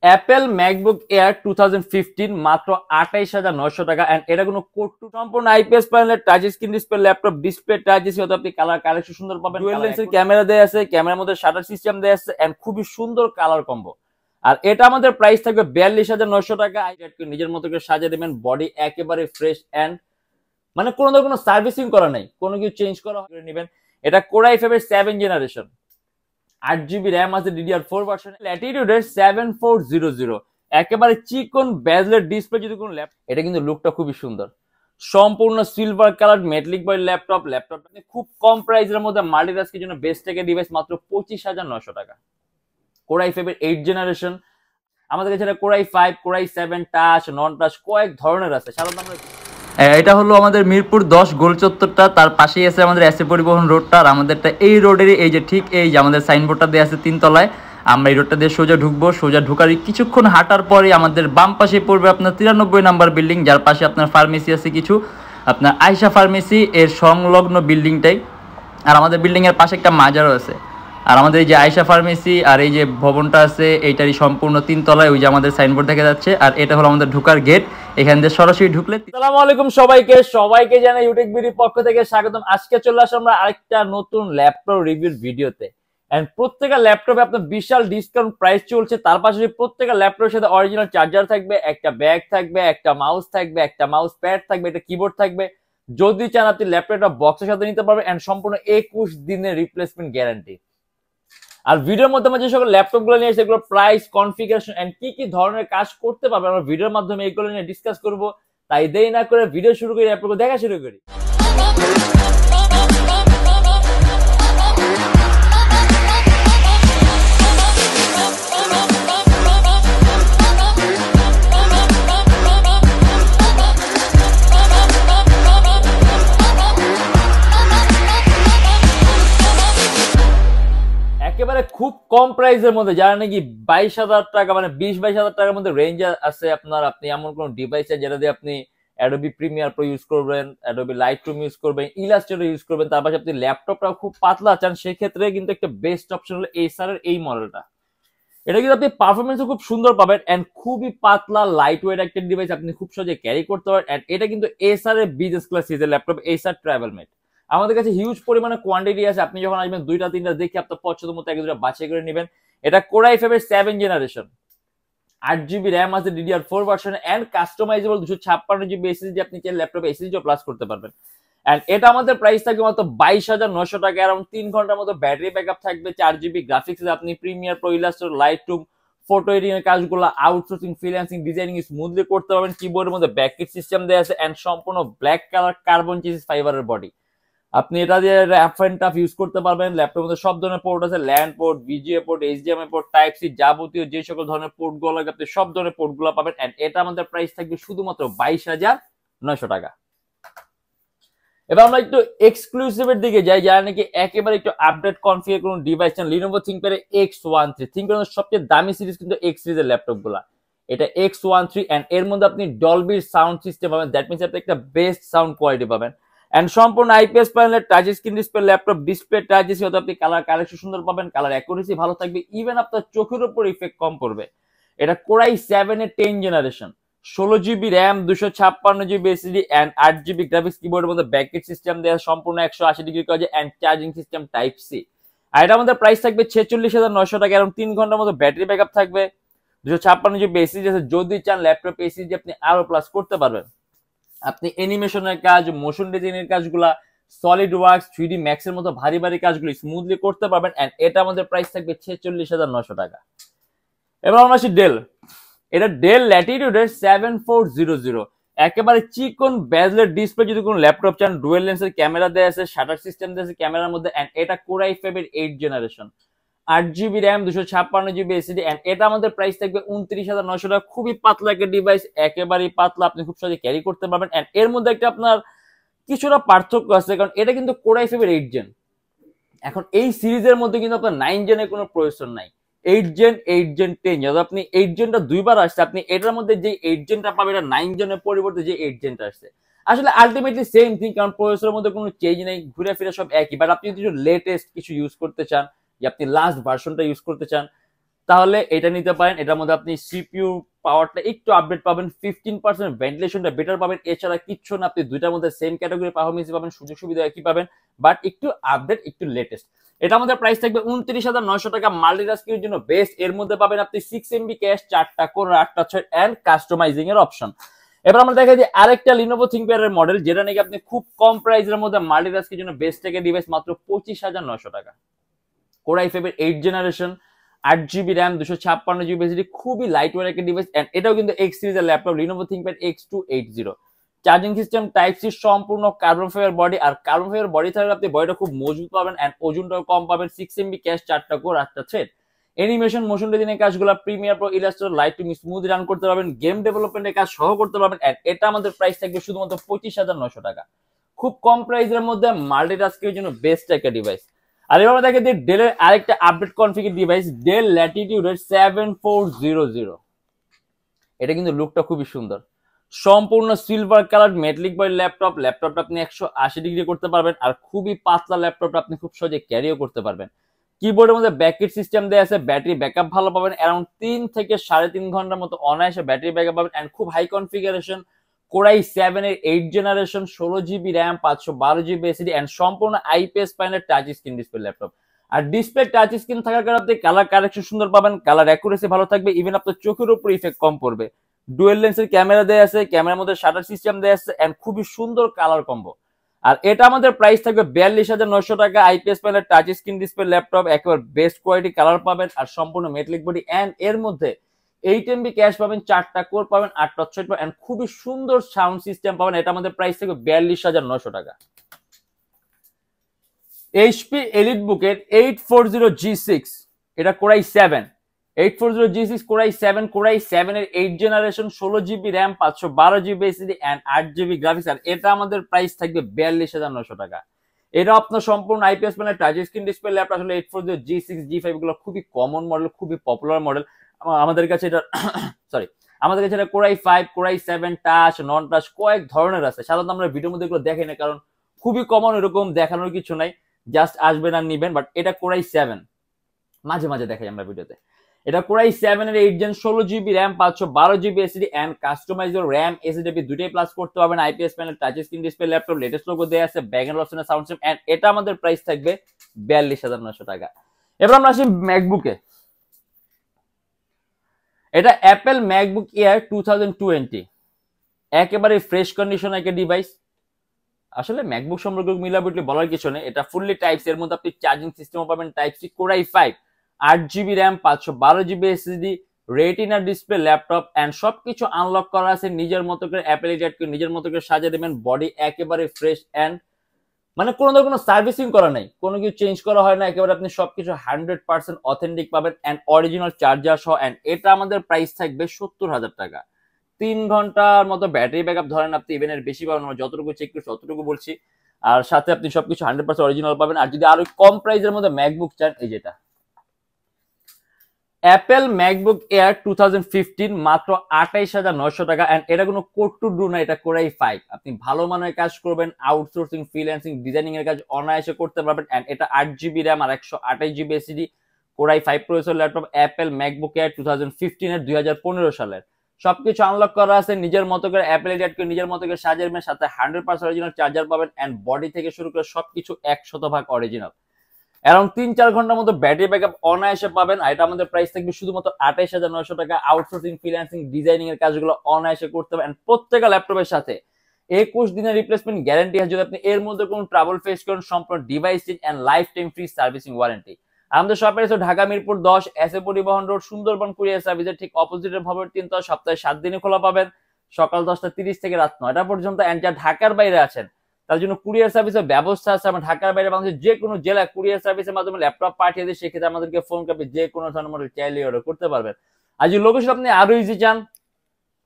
Apple MacBook air 2015 মাত্র 28,900 টাকা। And এটা কোনো কোড টু সম্পূর্ণ আইপিএস প্যানেলের touch screen display, laptop display touch display, আপনি কালার কালেকশন সুন্দর পাবেন। ডুয়াল লেন্সের ক্যামেরা দেয়া আছে, ক্যামেরার মধ্যে শাটার সিস্টেম দেয়া আছে এন্ড খুবই সুন্দর কালার কম্বো। আর এটা আমাদের প্রাইস থাকবে 42,900 টাকা। নিজের মতো করে সাজিয়ে দেবেন, বডি একেবারে ফ্রেশ এন্ড মানে কোনো সার্ভিসিং করা নাই, কোনো কিছু চেঞ্জ করা করে নেবেন। এটা কোর i5 এর 7 জেনারেশন, 8GB র্যাম আছে, DDR4 ভার্সন, ল্যাটিটিউডের 7400, একেবারে চিকন বেজলের ডিসপ্লে। যদি কোনো এটা কিন্তু লুকটা খুবই সুন্দর, সম্পূর্ণ silver colour metallic body laptop খুব কম প্রাইসের মধ্যে মাল্টিটাস্কের জন্য বেস্ট একটা ডিভাইস মাত্র 25,900 টাকা। কোর i5 এর 8 জেনারেশন, আমাদের কাছে core i5, core i7 touch, non touch কয়েক ধরনের আছে। সাধারণত আমরা এটা হলো আমাদের মিরপুর 10 গোল চত্বরটা, তার পাশেই আছে আমাদের এসএ পরিবহন রোডটা। আর আমাদেরটা এই রোডেরই এই যে ঠিক এই যে আমাদের সাইনবোর্ডটা দেওয়া আছে 3 তলায়। আমরা এই রোডটা দিয়ে সোজা ঢুকবো, সোজা ঢুকার কিছুক্ষণ হাঁটার পরে আমাদের বাম পাশে পড়বে আপনার 93 নাম্বার বিল্ডিং, যার পাশে আপনার ফার্মেসি আছে কিছু, আপনার আয়শা ফার্মেসি এর সংলগ্ন বিল্ডিংটাই। আর আমাদের বিল্ডিং এর পাশে একটা মাজারও আছে। আর আমাদের এই যে আয়শা ফার্মেসি আর এই যে ভবনটা আছে এইটারই সম্পূর্ণ 3 তলায় ওই যে আমাদের সাইনবোর্ড দেখা যাচ্ছে। আর এটা হলো আমাদের ঢোকার গেট, এখান দিয়ে সরাসরি ঢুকলে। আসসালামু আলাইকুম সবাইকে জানাই ইউটিউব বিডির পক্ষ থেকে স্বাগতম। আজকে চলে আসলাম আমরা আরেকটা নতুন ল্যাপটপ রিভিউর ভিডিওতে। এন্ড প্রত্যেকটা ল্যাপটপে আপনার বিশাল ডিসকাউন্ট প্রাইস চলছে, তার পাশাপাশি প্রত্যেকটা ল্যাপটপের সাথে অরিজিনাল চার্জার থাকবে, একটা ব্যাগ থাকবে, একটা মাউস থাকবে, একটা মাউস প্যাড থাকবে, একটা কিবোর্ড থাকবে। যদি চান আপনি ল্যাপটপটা বক্সের সাথে নিতে পারবেন এন্ড সম্পূর্ণ 21 দিনের রিপ্লেসমেন্ট গ্যারান্টি। আর ভিডিওর মধ্যে আমরা যে সকল ল্যাপটপ গুলো নিয়ে সেগুলো প্রাইস, কনফিগারেশন এন্ড কি ধরনের কাজ করতে পারবে আমরা ভিডিওর মাধ্যমে এগুলো নিয়ে ডিসকাস করব। তাই দেরি না করে ভিডিও শুরু করি, ল্যাপটপ দেখা শুরু করি। একেবারে খুব কম প্রাইসের মধ্যে, যারা নাকি 22,000 টাকা মানে 20-22,000 টাকার মধ্যে রেঞ্জ আছে আপনার, আপনি এমন কোন ডিভাইস যেটা দিয়ে আপনি অ্যাডোবি প্রিমিয়ার প্রো ইউজ করবেন, অ্যাডোবি লাইটরুম ইউজ করবেন, ইলাস্ট্রেটর ইউজ করবেন, তার পাশে আপনি ল্যাপটপটা খুব পাতলা চান, সেক্ষেত্রে কিন্তু একটা বেস্ট অপশন হলো এসার এর এই মডেলটা। এটা কিন্তু আপনি পারফরমেন্সও খুব সুন্দর পাবেন এন্ড খুবই পাতলা লাইট ওয়েট একটা ডিভাইস, আপনি খুব সহজে ক্যারি করতে পারেন। এন্ড এটা কিন্তু এসার এর বিজনেস ক্লাস সিরিজের ল্যাপটপ, এসার ট্রাভেল মেট। আমাদের কাছে হিউজ পরিমাণে কোয়ান্টিটি আছে, আপনি যখন আসবেন 2-3টা দেখে আপনার পছন্দ মতো এক দুটা বাছাই করে নেবেন। এটা কোর i5 এর 7 জেনারেশন, 8GB র্যাম আছে, DDR4 version and customisable 256GB SSD, আপনি চাইলে ল্যাপটপে এসএসডি প্লাস করতে পারবেন। এন্ড এটা আমাদের প্রাইস থাকবে মাত্র 22,900 টাকা। অ্যারাউন্ড 3 ঘন্টার মতো ব্যাটারি ব্যাকআপ থাকবে, 4GB গ্রাফিক্স, আপনি Premiere Pro, Illustrator, Lightroom, photo editing এর কাজগুলো, আউটসোর্সিং, ফ্রিল্যান্সিং, ডিজাইনিং স্মুথলি করতে পারবেন। কিবোর্ডের মধ্যে ব্যাককিট সিস্টেম দেওয়া আছে এন্ড সম্পূর্ণ ব্ল্যাক কালার কার্বন চেসিস ফাইবারের বডি। আপনি এটা দিয়ে র্যাপ এন্ড টাফ ইউজ করতে পারবেন। ল্যাপটপের মধ্যে সব ধরনের পোর্ট আছে, LAN port, VGA port, HDMI port, type C, যাবতীয় যে সকল ধরনের পোর্ট গুলো লাগে আপনি সব ধরনের পোর্ট গুলো পাবেন। এন্ড এটা আমাদের প্রাইস থাকবে শুধুমাত্র 22,900 টাকা। এবার আমরা একটু এক্সক্লুসিভের দিকে যাই, যারা নাকি একেবারে একটু আপডেট কনফিগার কোন ডিভাইস চান। লিনোভো থিংকপ্যাড X13, থিংকপ্যাডের সবচেয়ে দামি সিরিজ কিন্তু X সিরিজের ল্যাপটপ গুলা। এটা X13 এন্ড এর মধ্যে আপনি ডলবির সাউন্ড সিস্টেম পাবেন, দ্যাট মিন্স আপনি একটা বেস্ট সাউন্ড কোয়ালিটি পাবেন। এন্ড সম্পূর্ণ আইপিএস প্যানেলের touch screen display, laptop display touch display, আপনি কালার কালেকশন সুন্দর পাবেন, কালার অ্যাকুরেসি ভালো থাকবে, ইভেন আপনার চোখের উপর ইফেক্ট কম পড়বে। এটা কোর i7 এর 10 generation, 16GB RAM, 256GB SSD and 8GB graphics, কিবোর্ডের মধ্যে ব্যাককিট সিস্টেম দেওয়া, সম্পূর্ণ 180 ডিগ্রি কাজ and charging system type C. আর এটা আমাদের প্রাইস থাকবে 46,900 টাকা। এরকম 3 ঘন্টার মতো ব্যাটারি ব্যাকআপ থাকবে, 256GB এসএসডি আছে, যদি চান ল্যাপটপ এসএসডি আপনি আরো প্লাস করতে পারবেন। আপনি অ্যানিমেশনের কাজ, মোশন ডিজাইনের কাজগুলা, সলিড ওয়ার্কস, 3D ম্যাক্স এর মতো ভারী ভারী কাজগুলো স্মুথলি করতে পারবেন। এন্ড এটা আমাদের প্রাইস থাকবে 46,900 টাকা। এবার আমরা আসি ডেল। এটা ডেল ল্যাটিটিউডের 7400, একেবারে চিকন বেজলের ডিসপ্লে। যদি কোনো ল্যাপটপ চান, ডুয়াল লেন্সের ক্যামেরা দেওয়া আছে, শাটার সিস্টেম দেওয়া আছে ক্যামেরার মধ্যে। এন্ড এটা কোর i5 এর 8 generation, 8GB RAM, 256GB SSD and এটা আমাদের প্রাইস থাকবে 29,900 টাকা। খুবই পাতলা একটা ডিভাইস, একেবারেই পাতলা, আপনি খুব সহজে ক্যারি করতে পারবেন। এন্ড এর মধ্যে একটা আপনার কিছুটা পার্থক্য আছে, কারণ এটা কিন্তু কোর i5 এর 8 জেন। এখন এই সিরিজের মধ্যে কিন্তু আপনার 9 জেনের কোনো প্রয়োজন নাই, 8 জেন, 8 জেন, 10 জেন। আপনি 8 জেনটা দুইবার আসছে, আপনি এটার মধ্যে যে 8 জেনটা পাবেন এটা 9 জেনের পরিবর্তে যে 8 জেনটা আসছে। আসলে আলটিমেটলি সেম থিং, কারণ প্রসেসরের মধ্যে কোনো চেঞ্জ নেই, ঘুরে ফিরে সব একই। বাট আপনি যদি লেটেস্ট কিছু ইউজ করতে চান, যে আপনি লাস্ট ভার্সনটা ইউজ করতে চান, তাহলে এটা নিতে পারেন। এটার মধ্যে আপনি সিপিইউ পাওয়ারটা একটু আপডেট পাবেন, 15% ভেন্টিলেশনটা বেটার পাবেন, এছাড়া কিচ্ছু না। আপনি দুইটার মধ্যে সেম ক্যাটাগরি পারফরমেন্স পাবেন, সুযোগ সুবিধা একই পাবেন, বাট একটু আপডেট, একটু লেটেস্ট। এটা আমাদের প্রাইস থাকবে 29,900 টাকা। মাল্টিটাস্কিং জন্য বেস্ট। এর মধ্যে পাবেন আপনি 6 MB ক্যাশ, 4টা কোর, 8টা ছয় এন্ড কাস্টমাইজিং এর অপশন। এবার আমরা দেখা যায় আরেকটা লিনোভো থিংকপ্যাড এর মডেল, যেটা নাকি আপনি খুব কম প্রাইসের মধ্যে মাল্টিটাস্কিং জন্য বেস্ট থেকে ডিভাইস, মাত্র 25,900 টাকা। কোর i5 এর 8 generation, 8 GB RAM, 256 GB SSD, খুবই লাইট ওয়েট একটা ডিভাইস। এন্ড এটাও কিন্তু এক্স সিরিজের laptop, Lenovo ThinkPad X280। Charging system type C, সম্পূর্ণ কার্বন ফাইবার বডি। আর কার্বন ফাইবার বডি থাকলে আপনি বডিটা খুব মজবুত পাবেন এন্ড ওজনটাও কম পাবেন। 6 MB ক্যাশ, 4টা কোর, 8টা থ্রেড। অ্যানিমেশন, মোশন ডিজাইনের কাজগুলো Premiere Pro, Illustrator, Lightroom smooth run করতে পারবেন, গেম ডেভেলপমেন্টের কাজ সহ করতে পারবেন। এন্ড এটা আমাদের প্রাইস থাকবে শুধুমাত্র 25,900 টাকা। খুব কম প্রাইসের মধ্যে মাল্টিটাস্কিংয়ের জন্য বেস্ট একটা ডিভাইস। আর এবার আমরা দেখে দিই ডেলের আরেকটা আপডেট কনফিগার ডিভাইস, ডেল ল্যাটিটিউডের 7400। এটা কিন্তু লুকটা খুবই সুন্দর, সম্পূর্ণ silver colour metallic body laptop. ল্যাপটপটা আপনি 180 ডিগ্রি করতে পারবেন, আর খুবই পাতলা ল্যাপটপটা আপনি খুব সহজে ক্যারিও করতে পারবেন। কিবোর্ডের মধ্যে ব্যাকেট সিস্টেম দেওয়া আছে, ব্যাটারি ব্যাকআপ ভালো পাবেন, অ্যারাউন্ড 3 থেকে 3.5 ঘন্টার মতো অনায়াসে ব্যাটারি ব্যাকআপ পাবেন। এন্ড খুব হাই কনফিগারেশন, কোর i7 এর 8 generation, 16 GB RAM, 512 GB SSD and সম্পূর্ণ আইপিএস প্যানেলের টাচ স্ক্রিন ডিসপ্লে ল্যাপটপ। আর ডিসপ্লে টাচ স্ক্রিন থাকার কারণে আপনি কালার কারেকশন সুন্দর পাবেন, কালার অ্যাকুরেসি ভালো থাকবে, ইভেন আপনার চোখের উপর ইফেক্ট কম পড়বে। ডুয়েল লেন্সের ক্যামেরা দেয়া আছে, ক্যামেরার মধ্যে শাটার সিস্টেম দেয়া আছে এন্ড খুবই সুন্দর কালার কম্বো। আর এটা আমাদের প্রাইস থাকবে 42,900 টাকা। আইপিএস প্যানেলের টাচ স্ক্রিন ডিসপ্লে ল্যাপটপ, একেবারে বেস্ট কোয়ালিটি কালার পাবেন, আর সম্পূর্ণ মেটালিক বডি। এন্ড এর মধ্যে 8 MB ক্যাশ পাবেন, 4টা কোর পাবেন, 8টা থ্রেড পাবেন এন্ড খুবই সুন্দর সাউন্ড সিস্টেম পাবেন। এটা আমাদের প্রাইস থাকবে 42,900 টাকা। এইচপি এলিটবুকের 840G6, এটা core i7, 840G6 core i7, core i7 এর 8 generation, 16 GB RAM, 512 GB SSD and 8 GB graphics. আর এটা আমাদের প্রাইস থাকবে 42,900 টাকা। এটা আপনার সম্পূর্ণ IPS panel touch screen display laptop. আসলে 840G6 G5 গুলো খুবই কমন মডেল, খুবই পপুলার মডেল আমাদের কাছে। এটা সরি, আমাদের কাছে এটা core i5, core i7, touch, non touch কয়েক ধরনের আছে। সাধারণত আমরা ভিডিওর মধ্যে এগুলো দেখাই না, কারণ খুবই কমন, এরকম দেখানোর কিছু নাই, জাস্ট আসবেন আর নিবেন। বাট এটা কোর i7 মাঝে মাঝে দেখাই আমরা ভিডিওতে। এটা কোর i7 এর 8 gen, 16 GB RAM, 512 GB SSD and customised RAM SSD দুইটাই প্লাস করতে পারবেন। IPS panel touch screen display laptop, latest logo দেয়া আছে, ব্যাকএন্ড অপশনে সাউন্ড সিস্টেম এন্ড এটা আমাদের প্রাইস থাকবে 42,900 টাকা। এবার আমরা আসি ম্যাকবুকে। এটা অ্যাপেল ম্যাকবুক এয়ার 2020, একেবারে ফ্রেশ কন্ডিশন একটা ডিভাইস। আসলে ম্যাকবুক সম্পর্কে মিলাবুটলি বলার কিছু নেই, এটা ফুললি টাইপস। এর মধ্যে আপনি চার্জিং সিস্টেমও পাবেন type C, core i5, 8 GB RAM, 512 GB SSD, retina display laptop and সবকিছু আনলক করা আছে নিজের মতো করে। অ্যাপেল এটাকে নিজের মতো করে সাজিয়ে দেবেন। বডি একেবারে ফ্রেশ এন্ড মানে কোনো সার্ভিসিং করা নাই, কোনো কিছু চেঞ্জ করা হয় না, একেবারে আপনি সবকিছু 100% অথেন্টিক পাবেন এন্ড অরিজিনাল চার্জার সহ। এন্ড এটা আমাদের প্রাইস থাকবে 70,000 টাকা। 3 ঘন্টার মতো ব্যাটারি ব্যাকআপ ধরেন আপনি, ইভেন এর বেশি পাবেন, আমরা যতটুকু চেক করছি ততটুকু বলছি। আর সাথে আপনি সবকিছু 100% অরিজিনাল পাবেন। আর যদি আরো কম প্রাইসের মধ্যে ম্যাকবুক চান, এই যেটা অ্যাপেল ম্যাকবুক এয়ার 2015, মাত্র 28,900 টাকা। এন্ড এটা কোনো কোড টু ডু না, এটা কোর i5। আপনি ভালো মানের কাজ করবেন, আউটসোর্সিং, ফ্রিল্যান্সিং, ডিজাইনিং এর কাজ অনায়াসে করতে পারবেন। এন্ড এটা 8 GB র্যাম আর 128 GB SSD, core i5 processor laptop, Apple MacBook air 2015 এর 2015 সালের। সবকিছু আনলক করা আছে নিজের মতো করে, অ্যাপেল এডিটকে নিজের মতো করে সাজাবেন, সাথে 100% অরিজিনাল চার্জার পাবেন এন্ড বডি থেকে শুরু করে সবকিছু 100% অরিজিনাল। অ্যারাউন্ড 3-4 ঘন্টার মতো ব্যাটারি ব্যাকআপ অনায়াসে পাবেন। আর এটা আমাদের প্রাইস থাকবে শুধুমাত্র 28,900 টাকা। আউটসোর্সিং, ফ্রিল্যান্সিং, ডিজাইনিং এর কাজগুলো অনায়াসে করতে পারেন। প্রত্যেকটা ল্যাপটপের সাথে 21 দিনের রিপ্লেসমেন্ট গ্যারান্টি আছে। যদি আপনি এর মধ্যে কোনো ট্রাবল ফেস করেন, সম্পূর্ণ device change and life time free servicing warranty. আমাদের শপের আছে Dhaka Mirpur 10, SA Paribahan road, Sundarban courier সার্ভিসের ঠিক অপোজিটের ভবন 3 তলা। সপ্তাহে 7 দিনে খোলা পাবেন, সকাল 10:30 থেকে রাত 9টা পর্যন্ত। এন্ড যা ঢাকার বাইরে আছেন তার জন্য কুরিয়ার সার্ভিসের ব্যবস্থা আছে। আমরা ঢাকার বাইরে বাংলাদেশের যে কোনো জেলায় কুরিয়ার সার্ভিসের মাধ্যমে ল্যাপটপ পাঠিয়ে দিই, সেক্ষেত্রে আমাদেরকে ফোন করবে, যে কোনো ধরনের মডেল চাইলে অর্ডার করতে পারবেন। আর যদি লোকেশন আপনি আরো ইজি চান,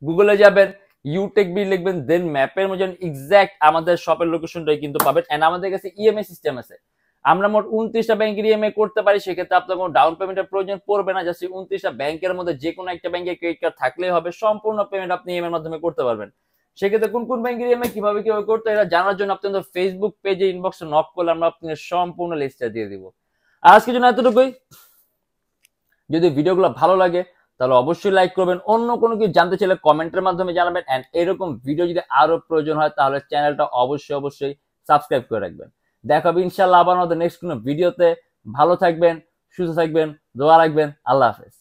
গুগলে যাবেন, ইউটেক বি লিখবেন, দেন ম্যাপের মধ্যে এক্সাক্ট আমাদের শপের লোকেশনটাই কিন্তু পাবেন। এন্ড আমাদের কাছে ইএমআই সিস্টেম আছে, আমরা মোট 29টা ব্যাংকের ইএমআই করতে পারি। সেক্ষেত্রে আপনার কোনো ডাউন পেমেন্টের প্রয়োজন পড়বে না। জাস্ট 29টা ব্যাংকের মধ্যে যে কোনো একটা ব্যাংকের ক্রেডিট কার্ড থাকলেই হবে, সম্পূর্ণ পেমেন্ট আপনি ইএমআই এর মাধ্যমে করতে পারবেন। সেক্ষেত্রে কোন কোন ব্যাংকের ইএমআই কিভাবে করতে, এটা জানার জন্য আপনি ফেসবুক পেজে ইনবক্সে নক করলে আমরা আপনাকে সম্পূর্ণ লিস্টটা দিয়ে দিব। আজকের জন্য এতটুকুই। যদি ভিডিওগুলো ভালো লাগে তাহলে অবশ্যই লাইক করবেন, অন্য কোনো কিছু জানতে চাইলে কমেন্টের মাধ্যমে জানাবেন, এন্ড এরকম ভিডিও যদি আরো প্রয়োজন হয় তাহলে চ্যানেলটা অবশ্যই সাবস্ক্রাইব করে রাখবেন। দেখা হবে ইনশাআল্লাহ আবার আমাদের নেক্সট কোনো ভিডিওতে। ভালো থাকবেন, সুস্থ থাকবেন, দোয়া রাখবেন। আল্লাহ হাফেজ।